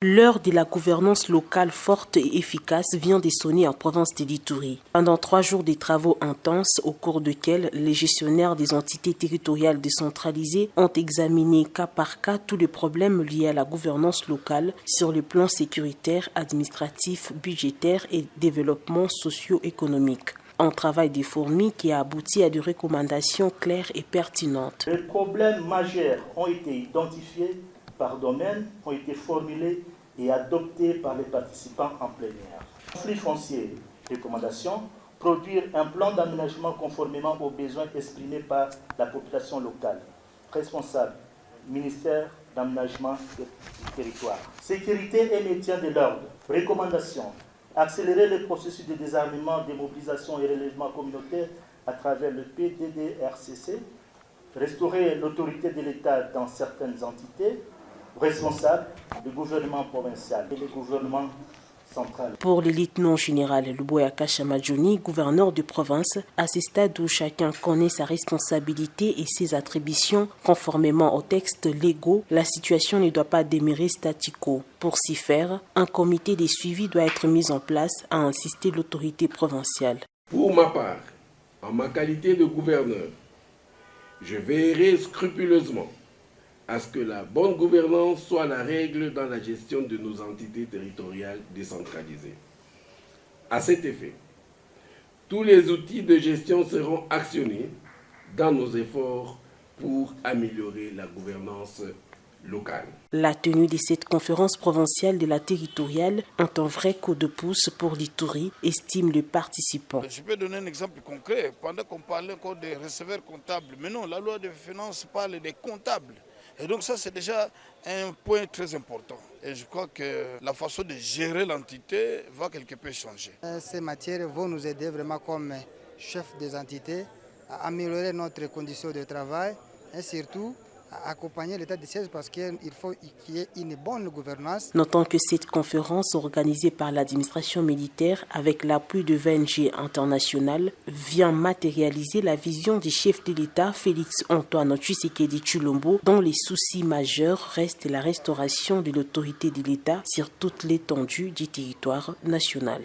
L'heure de la gouvernance locale forte et efficace vient de sonner en province de l'Ituri. Pendant 3 jours de travaux intenses au cours desquels les gestionnaires des entités territoriales décentralisées ont examiné cas par cas tous les problèmes liés à la gouvernance locale sur le plan sécuritaire, administratif, budgétaire et développement socio-économique. Un travail de fourmi qui a abouti à des recommandations claires et pertinentes. Les problèmes majeurs ont été identifiés par domaine, ont été formulés et adoptés par les participants en plénière. Flux foncier, recommandation, produire un plan d'aménagement conformément aux besoins exprimés par la population locale. Responsable, ministère d'aménagement et du territoire. Sécurité et maintien de l'ordre. Recommandation, accélérer le processus de désarmement, démobilisation et relèvement communautaire à travers le PDDRCC. Restaurer l'autorité de l'État dans certaines entités. Responsable du gouvernement provincial et du gouvernement central. Pour le lieutenant général Luboyaka Chamadjouni, gouverneur de province, à ce stade où chacun connaît sa responsabilité et ses attributions conformément aux textes légaux, la situation ne doit pas demeurer statu quo. Pour s'y faire, un comité de suivi doit être mis en place, a insisté l'autorité provinciale. Pour ma part, en ma qualité de gouverneur, je veillerai scrupuleusement à ce que la bonne gouvernance soit la règle dans la gestion de nos entités territoriales décentralisées. À cet effet, tous les outils de gestion seront actionnés dans nos efforts pour améliorer la gouvernance locale. La tenue de cette conférence provinciale de la territoriale est un vrai coup de pouce pour l'Ituri, estime le participant. Je peux donner un exemple concret. Pendant qu'on parlait encore des receveurs comptables, mais non, la loi de finances parle des comptables. Et donc ça, c'est déjà un point très important. Et je crois que la façon de gérer l'entité va quelque peu changer. Ces matières vont nous aider vraiment comme chefs des entités à améliorer notre condition de travail et surtout à accompagner l'État de siège parce qu'il faut qu'il y ait une bonne gouvernance. Notons que cette conférence organisée par l'administration militaire avec l'appui de VNG international vient matérialiser la vision du chef de l'État Félix Antoine Tshisekedi Tshilombo dont les soucis majeurs restent la restauration de l'autorité de l'État sur toute l'étendue du territoire national.